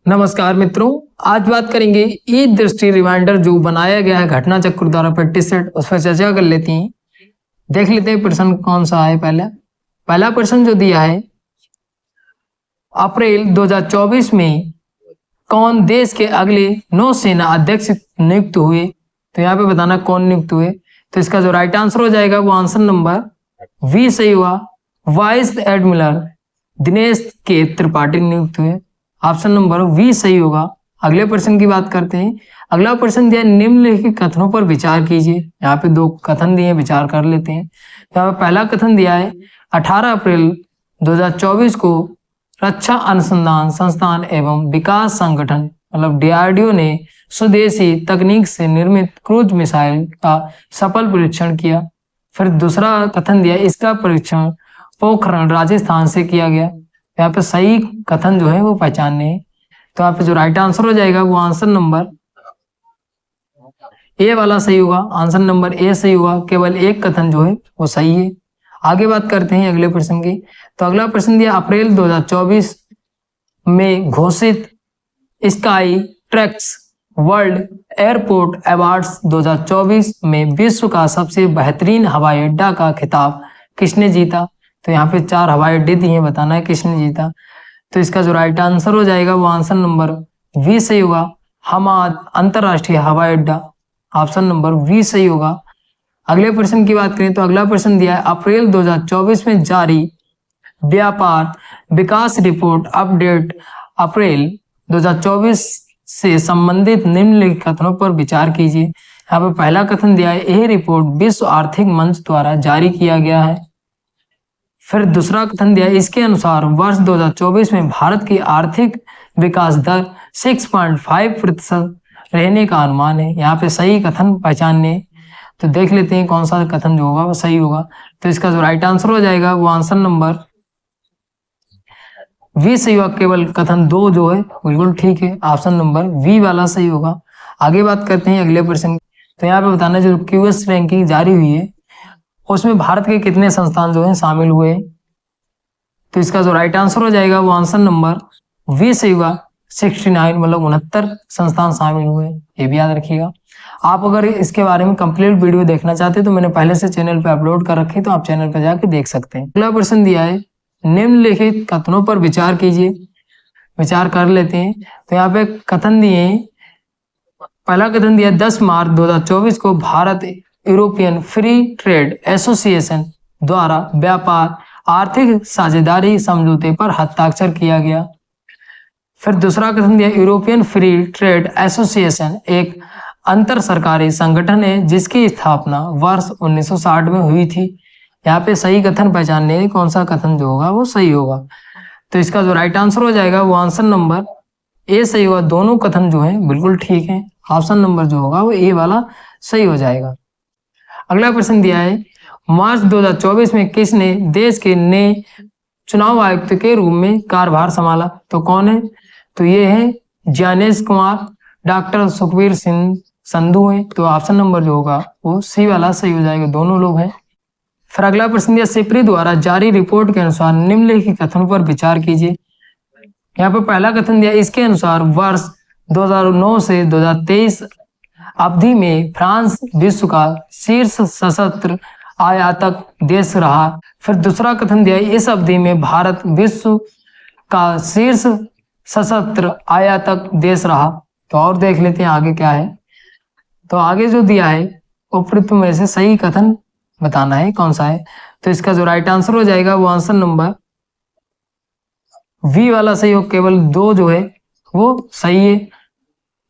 नमस्कार मित्रों, आज बात करेंगे ई दृष्टि रिमाइंडर जो बनाया गया है घटना चक्र द्वारा प्रैक्टिस सेट, उस पर चर्चा कर लेते हैं। देख लेते हैं प्रश्न कौन सा है। पहला प्रश्न जो दिया है, अप्रैल 2024 में कौन देश के अगले नौसेना अध्यक्ष नियुक्त हुए। तो यहाँ पे बताना कौन नियुक्त हुए। तो इसका जो राइट आंसर हो जाएगा वो आंसर नंबर वी सही हुआ। वाइस एडमिरल दिनेश के त्रिपाठी नियुक्त हुए। ऑप्शन नंबर वी सही होगा। अगले प्रश्न की बात करते हैं। अगला प्रश्न दिया, निम्नलिखित कथनों पर विचार कीजिए। यहाँ पे दो कथन दिए, विचार कर लेते हैं। यहाँ पे पहला कथन दिया है, 18 अप्रैल 2024 को रक्षा अनुसंधान संस्थान एवं विकास संगठन मतलब डीआरडीओ ने स्वदेशी तकनीक से निर्मित क्रूज मिसाइल का सफल परीक्षण किया। फिर दूसरा कथन दिया, इसका परीक्षण पोखरण राजस्थान से किया गया। यहाँ पे सही कथन जो है वो पहचानने हैं। तो यहाँ पे जो राइट आंसर हो जाएगा वो आंसर नंबर ए वाला सही होगा। आंसर नंबर ए सही होगा। केवल एक कथन जो है वो सही है। आगे बात करते हैं अगले प्रश्न की। तो अगला प्रश्न दिया, अप्रैल 2024 में घोषित sky tracks world airport awards 2024 में विश्व का सबसे बेहतरीन हवाई अड्डा का खिताब किसने जीता। तो यहाँ पे 4 हवाई अड्डे दिए, बताना है किसने जीता। तो इसका जो राइट आंसर हो जाएगा वो आंसर नंबर वी सही होगा। हमाद अंतरराष्ट्रीय हवाई अड्डा, ऑप्शन नंबर वी सही होगा। अगले प्रश्न की बात करें तो अगला प्रश्न दिया है, अप्रैल 2024 में जारी व्यापार विकास रिपोर्ट अपडेट अप्रैल 2024 से संबंधित निम्नलिखित कथनों पर विचार कीजिए। यहाँ पर पहला कथन दिया है, यह रिपोर्ट विश्व आर्थिक मंच द्वारा जारी किया गया है। फिर दूसरा कथन दिया, इसके अनुसार वर्ष 2024 में भारत की आर्थिक विकास दर 6.5% रहने का अनुमान है। यहाँ पे सही कथन पहचानने, तो देख लेते हैं कौन सा कथन जो होगा वो सही होगा। तो इसका जो राइट आंसर हो जाएगा वो आंसर नंबर वी सही होगा। केवल कथन 2 जो है बिल्कुल ठीक है, ऑप्शन नंबर वी वाला सही होगा। आगे बात करते हैं अगले प्रश्न। तो यहाँ पे बताना, जो क्यूएस रैंकिंग जारी हुई है उसमें भारत के कितने संस्थान जो हैं शामिल हुए। तो इसका जो राइट आंसर हो जाएगा वो आंसर नंबर वी सही होगा। 69 मतलब 69 संस्थान शामिल हुए, ये भी याद रखिएगा। आप अगर इसके बारे में कंप्लीट वीडियो देखना चाहते हैं तो मैंने पहले से चैनल पे अपलोड कर रखी, तो आप चैनल पर जाके देख सकते हैं। अगला प्रश्न दिया है, निम्नलिखित कथनों पर विचार कीजिए। विचार कर लेते हैं। तो यहाँ पे कथन दिए, पहला कथन दिया, 10 मार्च 2024 को Bharat European free trade association द्वारा व्यापार आर्थिक साझेदारी समझौते पर हस्ताक्षर किया गया। फिर दूसरा कथन दिया, यूरोपियन फ्री ट्रेड एसोसिएशन एक अंतर सरकारी संगठन है जिसकी स्थापना वर्ष 1960 में हुई थी। यहाँ पे सही कथन पहचानने, कौन सा कथन जो होगा वो सही होगा। तो इसका जो राइट आंसर हो जाएगा वो आंसर नंबर ए सही होगा। दोनों कथन जो है बिल्कुल ठीक है, ऑप्शन नंबर जो होगा वो ए वाला सही हो जाएगा। अगला प्रश्न दिया है, मार्च 2024 में किसने देश के नए चुनाव आयुक्त के रूप में कार्यभार संभाला। तो कौन है। तो ये है ज्ञानेश कुमार, डॉक्टर सुखबीर सिंह संधू है। तो ऑप्शन नंबर जो होगा वो सी वाला सही हो जाएगा, दोनों लोग हैं। फिर अगला प्रश्न दिया, सिप्री द्वारा जारी रिपोर्ट के अनुसार निम्नलिखित कथनों पर विचार कीजिए। यहाँ पर पहला कथन दिया, इसके अनुसार वर्ष 2009 से 2023 अवधि में फ्रांस विश्व का शीर्ष सशस्त्र आयातक देश रहा। फिर दूसरा कथन दिया, इस अवधि में भारत विश्व का शीर्ष सशस्त्र आयातक देश रहा। तो और देख लेते हैं आगे क्या है। तो आगे जो दिया है उपरोक्त में से सही कथन बताना है कौन सा है। तो इसका जो राइट आंसर हो जाएगा वो आंसर नंबर वी वाला सही हो। केवल 2 जो है वो सही है।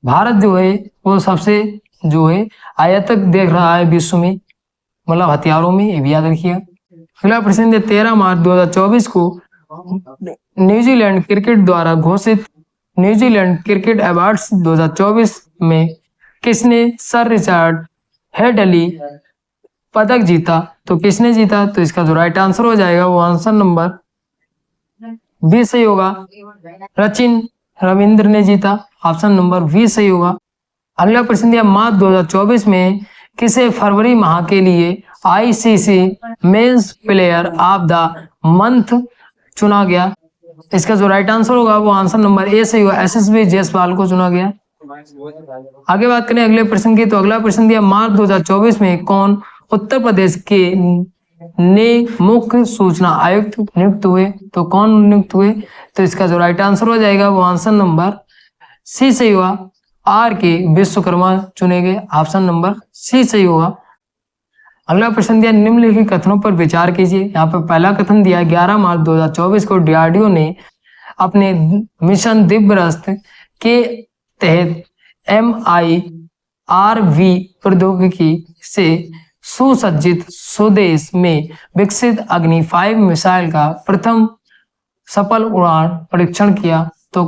भारत जो है वो सबसे जो है आयातक देख रहा है विश्व में, मतलब हथियारों में, ये भी याद रखिएगा। अगला प्रश्न है, 13 मार्च 2024 को न्यूजीलैंड क्रिकेट द्वारा घोषित न्यूजीलैंड क्रिकेट अवार्ड्स 2024 में किसने सर रिचर्ड हेडली पदक जीता। तो किसने जीता। तो इसका जो राइट आंसर हो जाएगा वो आंसर नंबर बी सही होगा। सचिन रविंद्र ने जीता, ऑप्शन नंबर बी सही होगा। अगला प्रश्न दिया, मार्च 2024 में किसे फरवरी माह के लिए ICC men's player of the month चुना गया। इसका जो राइट आंसर होगा वो आंसर नंबर ए सही होगा, एसएसबी जायसवाल को चुना गया। आगे बात करें अगले प्रश्न की, तो अगला प्रश्न दिया मार्च 2024 में कौन उत्तर प्रदेश के ने मुख्य सूचना आयुक्त नियुक्त हुए? तो कौन नियुक्त हुए? तो इसका जो राइट आंसर हो जाएगा वो आंसर नंबर सी सही होगा, आर के विश्वकर्मा चुने गए, ऑप्शन नंबर सी सही होगा। अगला प्रश्न दिया निम्नलिखित कथनों पर विचार कीजिए। यहाँ पर पहला कथन दिया 11 मार्च 2024 को डीआरडीओ ने अपने मिशन दिव्यरस्त के तहत MIRV प्रौद्योगिकी से सुसज्जित स्वदेश में विकसित अग्नि 5 मिसाइल का प्रथम सफल उड़ान परीक्षण किया। तो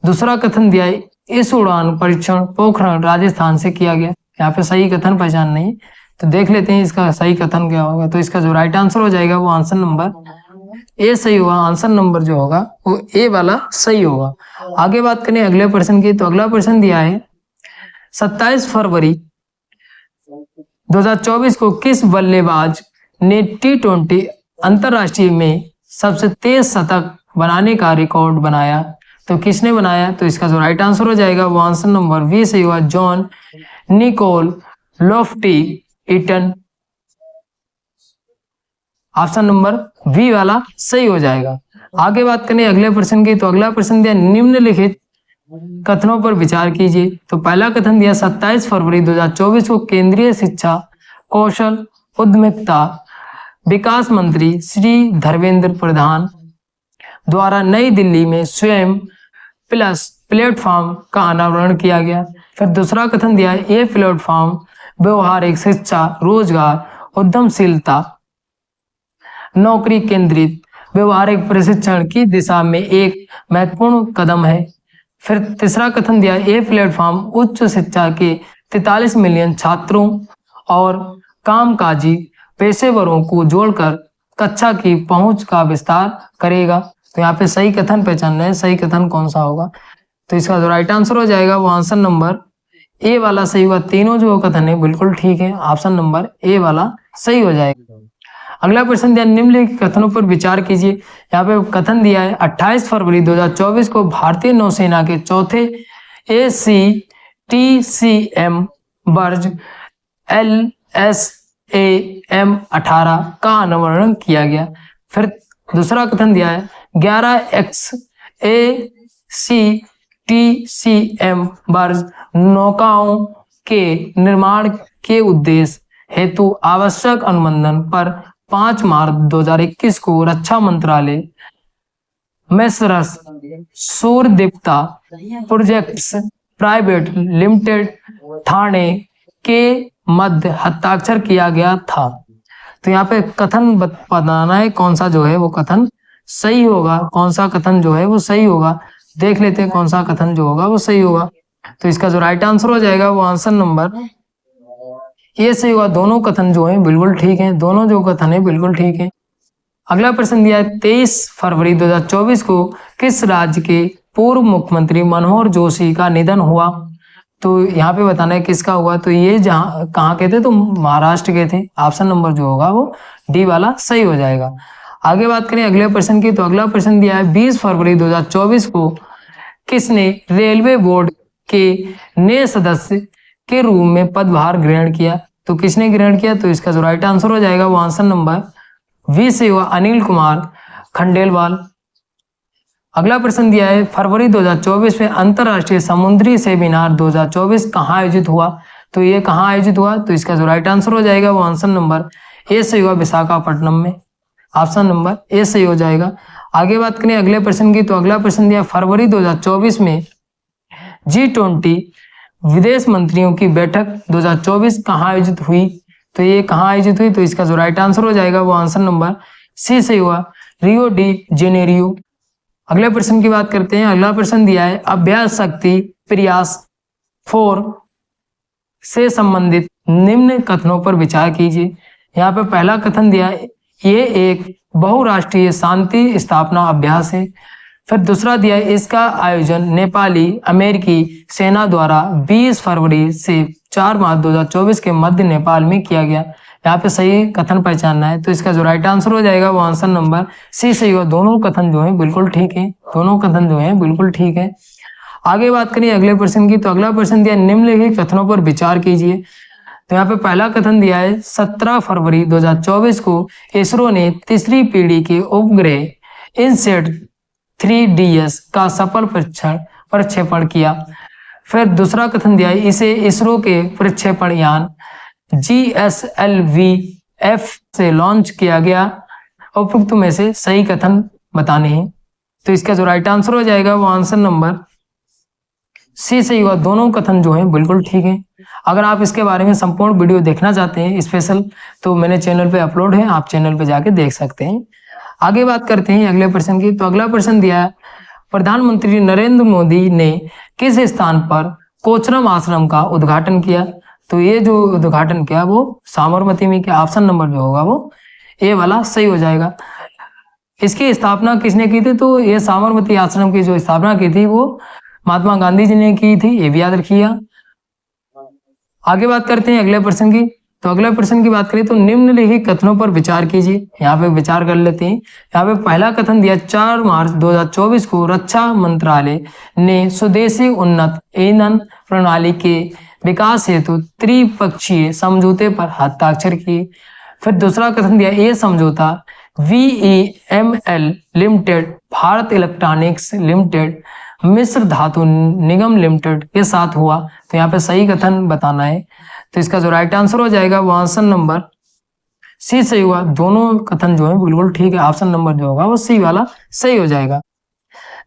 दूसरा कथन दिया इस उड़ान परीक्षण पोखरण राजस्थान से किया गया। यहाँ पे सही कथन पहचान नहीं, तो देख लेते हैं इसका सही कथन क्या होगा। तो इसका जो राइट आंसर हो जाएगा वो आंसर नंबर ए सही होगा, आंसर नंबर जो होगा वो ए वाला सही होगा। आगे बात करें अगले प्रश्न की, तो अगला प्रश्न दिया है 27 फरवरी 2024 को किस बल्लेबाज ने T20 अंतरराष्ट्रीय में सबसे तेज शतक बनाने का रिकॉर्ड बनाया? तो किसने बनाया? तो इसका जो राइट आंसर हो जाएगा वो आंसर नंबर बी सही होगा, John Nicole Lofty Eaton, option number B वाला सही हो जाएगा। आगे बात करें अगले प्रश्न की, तो अगला प्रश्न दिया निम्नलिखित कथनों पर विचार कीजिए। तो पहला कथन दिया 27 फरवरी 2024 को केंद्रीय शिक्षा कौशल उद्यमिता विकास मंत्री श्री धर्मेंद्र प्रधान द्वारा नई दिल्ली में स्वयं प्लस प्लेटफॉर्म का अनावरण किया गया। फिर दूसरा कथन दिया ये प्लेटफॉर्म व्यवहारिक शिक्षा रोजगार उद्यमशीलता नौकरी केंद्रित व्यवहारिक प्रशिक्षण की दिशा में एक महत्वपूर्ण कदम है। फिर तीसरा कथन दिया ये प्लेटफॉर्म उच्च शिक्षा के 43 मिलियन छात्रों और कामकाजी पेशेवरों को जोड़कर कक्षा की पहुंच का विस्तार करेगा। तो यहाँ पे सही कथन पहचानना है, सही कथन कौन सा होगा। तो इसका जो राइट आंसर हो जाएगा वो आंसर नंबर ए वाला सही होगा। तीनों जो कथन है बिल्कुल ठीक है, ऑप्शन नंबर ए वाला सही हो जाएगा। अगला प्रश्न दिया निम्नलिखित कथनों पर विचार कीजिए। यहाँ पे कथन दिया है 28 फरवरी 2024 को भारतीय नौसेना के चौथे ACTCM वर्ज LSAM 18 का अनावरण किया गया। फिर दूसरा कथन दिया है 11X ACTCM वर्ज नौकाओं के निर्माण के उद्देश्य हेतु आवश्यक अनुबंधन पर 5 मार्च 2021 को रक्षा मंत्रालय messrs Suryadevata projects private limited Thane के मध्य हस्ताक्षर किया गया था। तो यहाँ पे कथन बताना है कौन सा जो है वो कथन सही होगा, कौन सा कथन जो है वो सही होगा। देख लेते हैं कौन सा कथन जो होगा वो सही होगा। तो इसका जो राइट आंसर हो जाएगा वो आंसर नंबर ये सही होगा। दोनों कथन जो है बिल्कुल ठीक है, दोनों जो कथन है बिल्कुल ठीक है। अगला प्रश्न दिया है 23 फरवरी 2024 को किस राज्य के पूर्व मुख्यमंत्री मनोहर जोशी का निधन हुआ? तो यहाँ पे बताना है किसका हुआ। तो ये जहाँ कहाँ के थे? तो महाराष्ट्र के थे। ऑप्शन नंबर जो होगा वो डी वाला सही हो जाएगा। आगे बात करें अगले प्रश्न की, तो अगला प्रश्न दिया है 20 फरवरी 2024 को किसने रेलवे बोर्ड के नए सदस्य के रूप में पदभार ग्रहण किया? तो किसने ग्रहण किया? तो इसका जो राइट आंसर हो जाएगा वो आंसर नंबर बी से हुआ, अनिल कुमार खंडेलवाल। अगला प्रश्न दिया है फरवरी 2024 में अंतरराष्ट्रीय समुद्री सेमिनार 2024 कहाँ आयोजित हुआ? तो ये कहाँ आयोजित हुआ? तो इसका जो राइट आंसर हो जाएगा वो आंसर नंबर ए से हुआ, विशाखापट्टनम में। ऑप्शन नंबर ए सही हो जाएगा। आगे बात करें अगले प्रश्न की, तो अगला प्रश्न दिया फरवरी 2024 में G20 विदेश मंत्रियों की बैठक 2024 कहाँ आयोजित हुई? तो ये कहाँ आयोजित हुई? तो इसका जो राइट आंसर हो जाएगा वो आंसर नंबर सी से हुआ, रियो डी जेनेरियो। अगले प्रश्न की बात करते हैं। अगला प्रश्न दिया है अभ्यास शक्ति प्रयास 4 से संबंधित निम्न कथनों पर विचार कीजिए। यहाँ पे पहला कथन दिया है ये एक बहुराष्ट्रीय शांति स्थापना अभ्यास है। फिर दूसरा दिया है इसका आयोजन नेपाली अमेरिकी सेना द्वारा 20 फरवरी से 4 मार्च 2024 के मध्य नेपाल में किया गया। यहाँ पे सही कथन पहचानना है। तो इसका जो राइट आंसर हो जाएगा वो आंसर नंबर सी सही होगा। दोनों कथन जो है बिल्कुल ठीक है, दोनों कथन जो है बिल्कुल ठीक है। आगे बात करिए अगले प्रश्न की। तो अगला प्रश्न दिया निम्नलिखित कथनों पर विचार कीजिए। तो यहाँ पे पहला कथन दिया है 17 फरवरी 2024 को इसरो ने तीसरी पीढ़ी के उपग्रह इनसेट 3DS का सफल प्रक्षेपण किया। फिर दूसरा कथन दिया है इसे इसरो के प्रक्षेपण यान GSLV-F से लॉन्च किया गया। उपयुक्त में से सही कथन बताने हैं। तो इसका जो राइट आंसर हो जाएगा वो आंसर नंबर सी सही होगा। दोनों कथन जो है बिल्कुल ठीक है। अगर आप इसके बारे में संपूर्ण वीडियो देखना चाहते हैं स्पेशल, तो मेरे चैनल पे अपलोड है, आप चैनल पे जाके देख सकते हैं। आगे बात करते हैं अगले प्रश्न की। तो अगला प्रश्न दिया है प्रधानमंत्री नरेंद्र मोदी ने किस स्थान पर कोचरम आश्रम का उद्घाटन किया। तो ये जो उद्घाटन किया वो साबरमती में किया। ऑप्शन नंबर जो होगा वो ए वाला सही हो जाएगा। इसकी स्थापना किसने की थी। तो ये साबरमती आश्रम की जो स्थापना की थी वो महात्मा गांधी जी ने की थी, ये भी याद रखिए। आगे बात करते हैं अगले प्रश्न की। तो अगले प्रश्न की बात करें तो निम्नलिखित कथनों पर विचार कीजिए। यहाँ पे विचार कर लेते हैं। यहाँ पे पहला कथन दिया 4 मार्च 2024 को रक्षा मंत्रालय ने स्वदेशी उन्नत ईंधन प्रणाली के विकास हेतु त्रिपक्षीय समझौते पर हस्ताक्षर किए। फिर दूसरा कथन दिया ये समझौता VEML limited, Bharat electronics limited, मिस्र धातु निगम लिमिटेड के साथ हुआ। तो यहाँ पे सही कथन बताना है। तो इसका जो राइट आंसर हो जाएगा वो आंसर नंबर सी सही हुआ। दोनों कथन जो है बिल्कुल ठीक है। ऑप्शन नंबर जो होगा वो सी वाला सही हो जाएगा।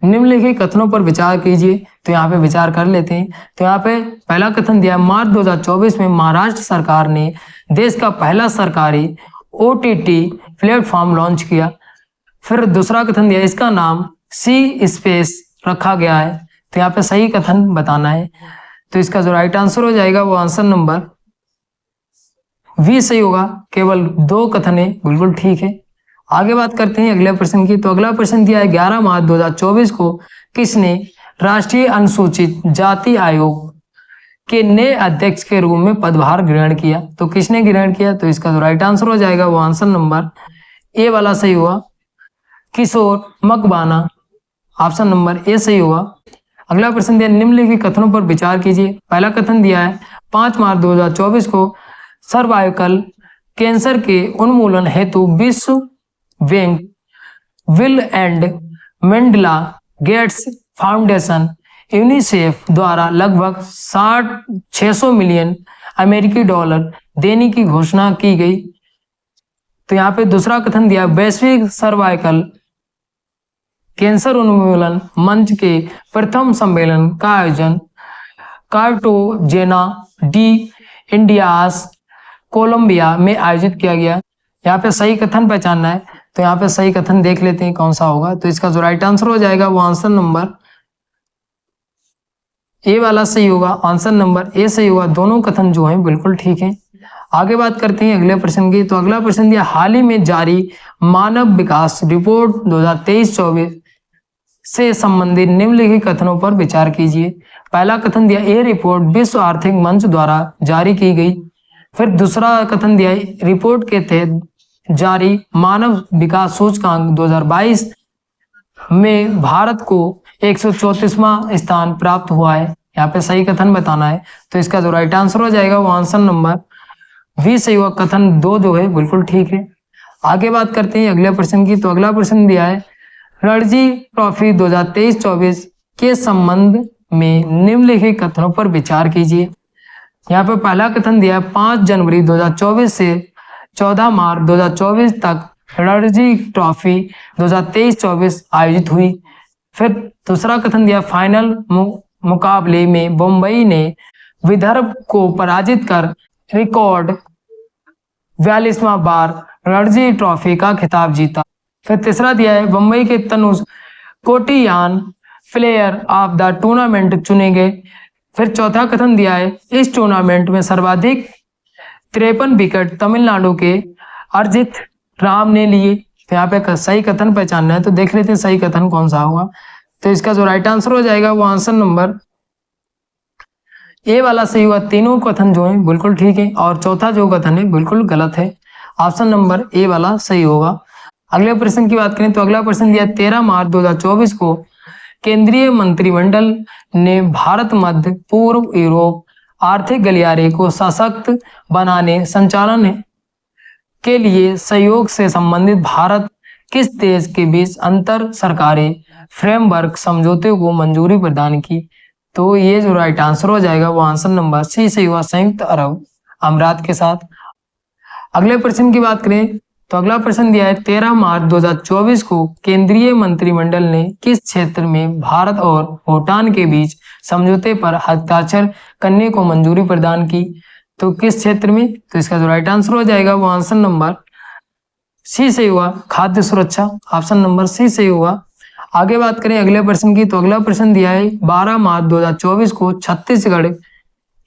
निम्नलिखित कथनों पर विचार कीजिए। तो यहाँ पे विचार कर लेते हैं। तो यहाँ पे पहला कथन दिया मार्च 2024 में महाराष्ट्र सरकार ने देश का पहला सरकारी OTT प्लेटफॉर्म लॉन्च किया। फिर दूसरा कथन दिया इसका नाम सी स्पेस रखा गया है। तो यहाँ पे सही कथन बताना है। तो इसका जो राइट आंसर हो जाएगा वो आंसर नंबर वी सही होगा। केवल 2 कथन है, बिल्कुल ठीक है। आगे बात करते हैं अगले प्रश्न की। तो अगला प्रश्न दिया है 11 मार्च 2024 को किसने राष्ट्रीय अनुसूचित जाति आयोग के नए अध्यक्ष के रूप में पदभार ग्रहण किया। तो किसने ग्रहण किया। तो इसका जो राइट आंसर हो जाएगा वो आंसर नंबर ए वाला सही हुआ, किशोर मकवाना। ऑप्शन नंबर ए सही हुआ। अगला प्रश्न दिया निम्नलिखित कथनों पर विचार कीजिए। पहला कथन दिया है 5 मार्च 2024 को सर्वाइकल कैंसर के उन्मूलन हेतु विश्व bank, bill and Melinda Gates foundation, UNICEF द्वारा लगभग 600 मिलियन अमेरिकी डॉलर देने की घोषणा की गई। तो यहाँ पे दूसरा कथन दिया वैश्विक सर्वाइकल कैंसर उन्मूलन मंच के प्रथम सम्मेलन का आयोजन कार्टाजेना डी इंडियास कोलंबिया में आयोजित किया गया। यहाँ पे सही कथन पहचानना है। तो यहाँ पे सही कथन देख लेते हैं कौन सा होगा। तो इसका जो राइट आंसर हो जाएगा वो आंसर नंबर ए वाला सही होगा। आंसर नंबर ए सही होगा। दोनों कथन जो हैं बिल्कुल ठीक हैं। आगे बात करते हैं अगले प्रश्न की। तो अगला प्रश्न दिया हाल ही में जारी मानव विकास रिपोर्ट 2023-24 से संबंधित निम्नलिखित कथनों पर विचार कीजिए। पहला कथन दिया यह रिपोर्ट विश्व आर्थिक मंच द्वारा जारी की गई। फिर दूसरा कथन दिया रिपोर्ट के तहत जारी मानव विकास सूचकांक 2022 में भारत को 134वां स्थान प्राप्त हुआ है। यहाँ पे सही कथन बताना है। तो इसका जो राइट आंसर हो जाएगा वो आंसर नंबर वी सही हुआ। कथन 2 जो है बिल्कुल ठीक है। आगे बात करते हैं अगले प्रश्न की। तो अगला प्रश्न दिया है रणजी ट्रॉफी 2023-24 के संबंध में निम्नलिखित कथनों पर विचार कीजिए। यहाँ पे पहला कथन दिया 5 जनवरी 2024 से 14 मार्च 2024 तक रणजी ट्रॉफी 2023-24 आयोजित हुई। फिर दूसरा कथन दिया फाइनल मुकाबले में मुंबई ने विदर्भ को पराजित कर रिकॉर्ड 42वां बार रणजी ट्रॉफी का खिताब जीता। फिर तीसरा दिया है मुंबई के Tanuj Kotian player of the tournament चुने गए। फिर चौथा कथन दिया है इस टूर्नामेंट में सर्वाधिक 53 विकेट तमिलनाडु के अर्जित राम ने लिए। तो यहाँ पे सही कथन पहचानना है। तो देख लेते हैं सही कथन कौन सा होगा। तो इसका जो राइट आंसर हो जाएगा वो आंसर नंबर ए वाला सही हुआ, तीनों कथन जो है बिल्कुल ठीक है, और चौथा जो कथन है बिल्कुल गलत है। ऑप्शन नंबर ए वाला सही होगा। अगले प्रश्न की बात करें तो अगला प्रश्न दिया 13 मार्च 2024 को केंद्रीय मंत्रिमंडल ने भारत मध्य पूर्व यूरोप आर्थिक गलियारे को सशक्त बनाने संचालन के लिए सहयोग से संबंधित भारत किस देश के बीच अंतर सरकारी फ्रेमवर्क समझौते को मंजूरी प्रदान की। तो ये जो राइट आंसर हो जाएगा वो आंसर नंबर सी सही हुआ, संयुक्त अरब अमीरात के साथ। अगले प्रश्न की बात करें तो अगला प्रश्न दिया है 13 मार्च 2024 को केंद्रीय मंत्रिमंडल ने किस क्षेत्र में भारत और भूटान के बीच समझौते पर हस्ताक्षर करने को मंजूरी प्रदान की। तो किस क्षेत्र में, तो इसका जो राइट आंसर हो जाएगा वो आंसर नंबर सी सही हुआ, खाद्य सुरक्षा। ऑप्शन नंबर सी सही हुआ। आगे बात करें अगले प्रश्न की तो अगला प्रश्न दिया है 12 मार्च 2024 को छत्तीसगढ़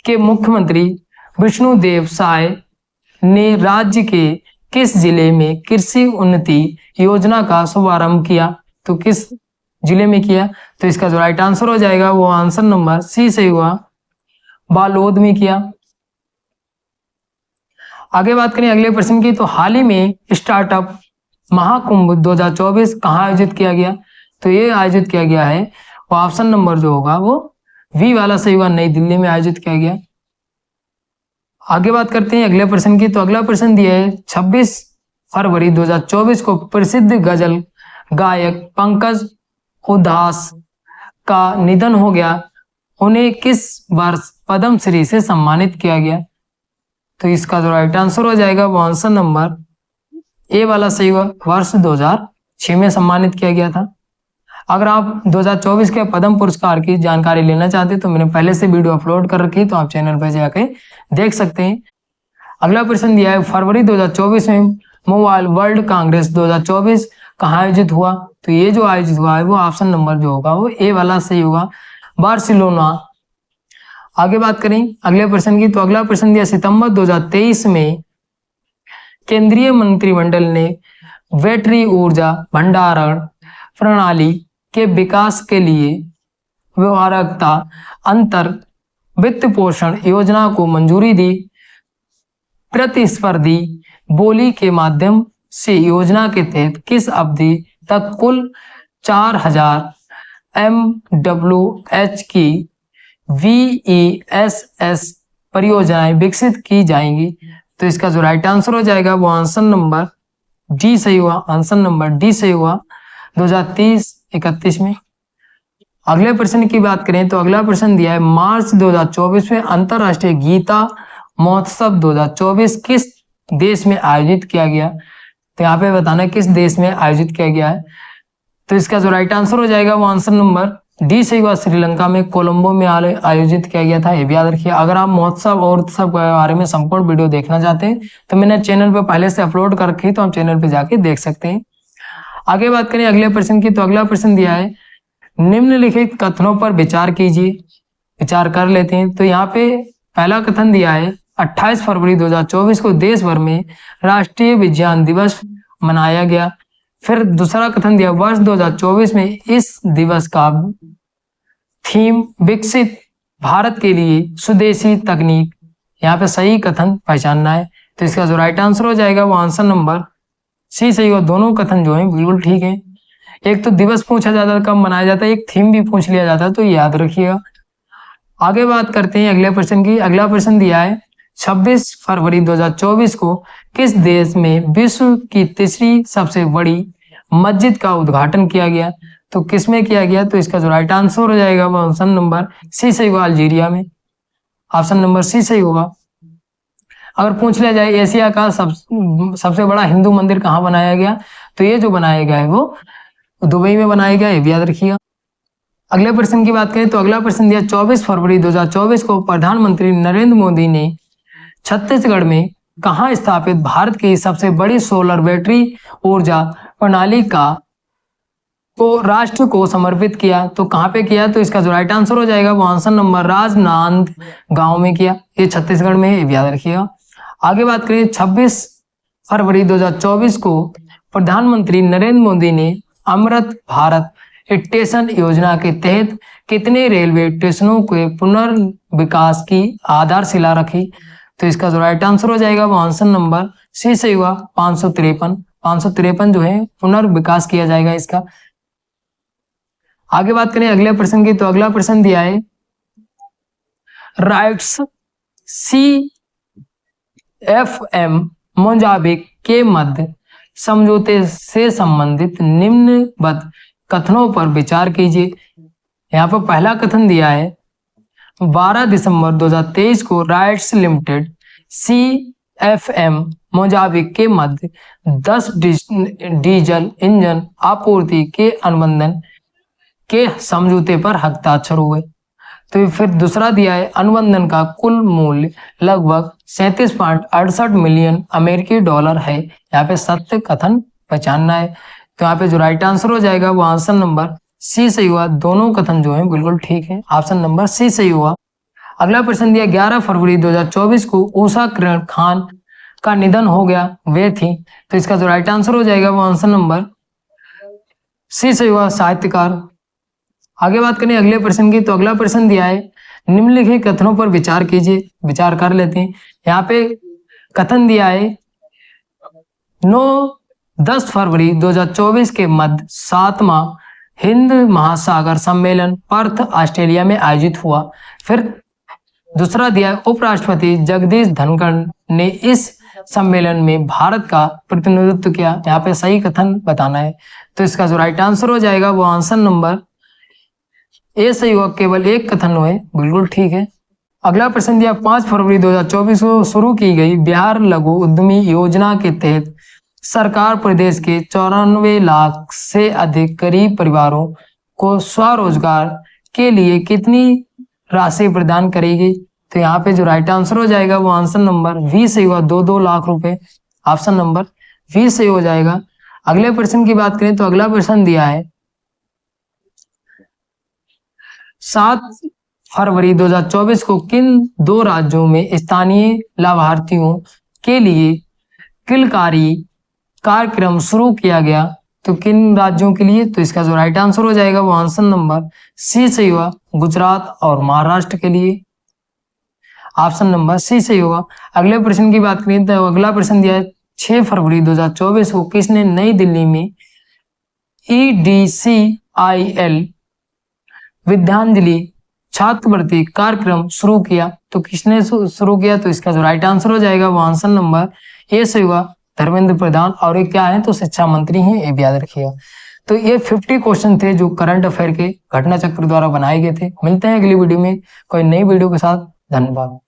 के मुख्यमंत्री विष्णुदेव साय ने राज्य के किस जिले में कृषि उन्नति योजना का शुभारंभ किया। तो किस जिले में किया, तो इसका जो राइट आंसर हो जाएगा वो आंसर नंबर सी सही हुआ, बालोद में किया। आगे बात करें अगले प्रश्न की तो हाल ही में स्टार्टअप महाकुंभ 2024 कहाँ आयोजित किया गया। तो ये आयोजित किया गया है वो ऑप्शन नंबर जो होगा वो वी वाला सही हुआ, नई दिल्ली में आयोजित किया गया। आगे बात करते हैं अगले प्रश्न की तो अगला प्रश्न दिया है 26 फरवरी 2024 को प्रसिद्ध गजल गायक पंकज उधास का निधन हो गया, उन्हें किस वर्ष पद्मश्री से सम्मानित किया गया। तो इसका जो राइट आंसर हो जाएगा वो आंसर नंबर ए वाला सही हुआ, वर्ष 2006 में सम्मानित किया गया था। अगर आप 2024 के पद्म पुरस्कार की जानकारी लेना चाहते तो मैंने पहले से वीडियो अपलोड कर रखी है, तो आप चैनल पर जाकर देख सकते हैं। अगला प्रश्न दिया है फरवरी 2024 में मोबाइल वर्ल्ड कांग्रेस 2024 कहाँ आयोजित हुआ। तो ये जो आयोजित हुआ है वो ऑप्शन नंबर जो होगा वो ए वाला सही होगा, बार्सिलोना। आगे बात करें अगले प्रश्न की तो अगला प्रश्न दिया सितंबर 2023 में केंद्रीय मंत्रिमंडल ने बैटरी ऊर्जा भंडारण प्रणाली के विकास के लिए व्यवहार्यता अंतर वित्त पोषण योजना को मंजूरी दी। प्रतिस्पर्धी बोली के माध्यम से योजना के तहत किस अवधि तक कुल 4000 MWH की VESS परियोजनाएं विकसित की जाएंगी। तो इसका जो राइट आंसर हो जाएगा वो आंसर नंबर डी सही हुआ, आंसर नंबर डी सही हुआ 2030-31 में। अगले प्रश्न की बात करें तो अगला प्रश्न दिया है मार्च 2024 में अंतरराष्ट्रीय गीता महोत्सव 2024 किस देश में आयोजित किया गया। तो यहाँ पे बताना किस देश में आयोजित किया गया है। तो इसका जो राइट आंसर हो जाएगा वो आंसर नंबर डी सही हुआ, श्रीलंका में कोलंबो में आयोजित किया गया था। ये भी याद रखिए। अगर आप महोत्सव और उत्सव के बारे में संपूर्ण वीडियो देखना चाहते हैं तो मैंने चैनल पे पहले से अपलोड कर रखी है, तो आप चैनल पे जाके देख सकते हैं। आगे बात करें अगले प्रश्न की तो अगला प्रश्न दिया है निम्नलिखित कथनों पर विचार कीजिए। विचार कर लेते हैं। तो यहाँ पे पहला कथन दिया है 28 फरवरी 2024 को देश भर में राष्ट्रीय विज्ञान दिवस मनाया गया। फिर दूसरा कथन दिया वर्ष 2024 में इस दिवस का थीम विकसित भारत के लिए स्वदेशी तकनीक। यहाँ पे सही कथन पहचानना है। तो इसका जो राइट आंसर हो जाएगा वो आंसर नंबर सी सही हो। दोनों कथन जो है बिल्कुल ठीक है। एक तो दिवस पूछा जाता है कब मनाया जाता है, एक थीम भी पूछ लिया जाता है, तो याद रखिएगा। आगे बात करते हैं अगले प्रश्न की। अगला प्रश्न दिया है 26 फरवरी 2024 को किस देश में विश्व की तीसरी सबसे बड़ी मस्जिद का उद्घाटन किया गया। तो किस में किया गया। तो इसका जो राइट आंसर हो जाएगा वो ऑप्शन नंबर सी सही होगा, अल्जीरिया में। ऑप्शन नंबर सी सही होगा। अगर पूछ लिया जाए एशिया का सबसे बड़ा हिंदू मंदिर कहाँ बनाया गया, तो ये जो बनाया गया है वो दुबई में बनाया गया, ये भी याद रखिएगा। अगले प्रश्न की बात करें तो अगला प्रश्न दिया 24 फरवरी 2024 को प्रधानमंत्री नरेंद्र मोदी ने छत्तीसगढ़ में कहाँ स्थापित भारत की सबसे बड़ी सोलर बैटरी ऊर्जा प्रणाली को राष्ट्र को समर्पित किया। तो कहाँ पे किया। तो इसका जो राइट आंसर हो जाएगा वो आंसर नंबर राजनांदगांव में किया, ये छत्तीसगढ़ में, ये याद रखिएगा। आगे बात करें 26 फरवरी 2024 को प्रधानमंत्री नरेंद्र मोदी ने अमृत भारत स्टेशन योजना के तहत कितने रेलवे स्टेशनों के विकास की आधारशिला रखी। तो इसका जो राइट आंसर हो जाएगा वो ऑप्शन नंबर सी सही हुआ 553 जो है पुनर्विकास किया जाएगा इसका। आगे बात करें अगले प्रश्न की, तो अगला प्रश्न दिया है राइट्स CFM मोजाम्बिक के मध्य समझौते से संबंधित निम्नबद्ध कथनों पर विचार कीजिए। यहाँ पर पहला कथन दिया है 12 दिसंबर 2023 को राइट्स लिमिटेड CFM मोजाम्बिक के मध्य 10 डीजल इंजन आपूर्ति के अनुबंधन के समझौते पर हस्ताक्षर हुए। तो फिर दूसरा दिया है अनुबंधन का कुल मूल्य लगभग 37.68 मिलियन अमेरिकी डॉलर है। यहाँ पे सत्य कथन पहचानना है। तो यहाँ पे जो राइट आंसर हो जाएगा वो ऑप्शन नंबर सी सही हुआ। दोनों कथन जो है बिल्कुल ठीक है, ऑप्शन नंबर सी सही हुआ। अगला प्रश्न दिया 11 फरवरी 2024 को उषा किरण खान का निधन हो गया, वे थी। तो इसका जो राइट आंसर हो जाएगा वो ऑप्शन नंबर सी सही हुआ, साहित्यकार। आगे बात करें अगले प्रश्न की, तो अगला प्रश्न दिया है निम्नलिखित कथनों पर विचार कीजिए। विचार कर लेते हैं। यहाँ पे कथन दिया है 9-10 फरवरी 2024 के मध्य 7वां हिंद महासागर सम्मेलन पर्थ ऑस्ट्रेलिया में आयोजित हुआ। फिर दूसरा दिया है उपराष्ट्रपति जगदीश धनखड़ ने इस सम्मेलन में भारत का प्रतिनिधित्व किया। यहाँ पे सही कथन बताना है। तो इसका जो राइट आंसर हो जाएगा वो आंसर नंबर ए सही हुआ, केवल एक कथन है, बिल्कुल ठीक है। अगला प्रश्न दिया 5 फरवरी 2024 को शुरू की गई बिहार लघु उद्यमी योजना के तहत सरकार प्रदेश के 94 लाख से अधिक गरीब परिवारों को स्वरोजगार के लिए कितनी राशि प्रदान करेगी। तो यहाँ पे जो राइट आंसर हो जाएगा वो आंसर नंबर वी सही हुआ, 2-2 लाख रुपए, ऑप्शन नंबर वी सही हो जाएगा। अगले प्रश्न की बात करें तो अगला प्रश्न दिया है 7 फरवरी 2024 को किन 2 राज्यों में स्थानीय लाभार्थियों के लिए किलकारी कार्यक्रम शुरू किया गया। तो किन राज्यों के लिए, तो इसका जो राइट आंसर हो जाएगा वो आंसर नंबर सी सही हुआ, गुजरात और महाराष्ट्र के लिए, ऑप्शन नंबर सी सही होगा। अगले प्रश्न की बात करें तो अगला प्रश्न दिया है 6 फरवरी 2024 को किसने नई दिल्ली में EDCIL विद्यांजलि छात्रवृत्ति कार्यक्रम शुरू किया। तो किसने शुरू किया, तो इसका जो राइट आंसर हो जाएगा वो आंसर नंबर ए सही हुआ, धर्मेंद्र प्रधान। और ये क्या है, तो शिक्षा मंत्री हैं, ये भी याद रखिएगा। तो ये 50 क्वेश्चन थे जो करंट अफेयर के घटना चक्र द्वारा बनाए गए थे। मिलते हैं अगली वीडियो में कोई नई वीडियो के साथ। धन्यवाद।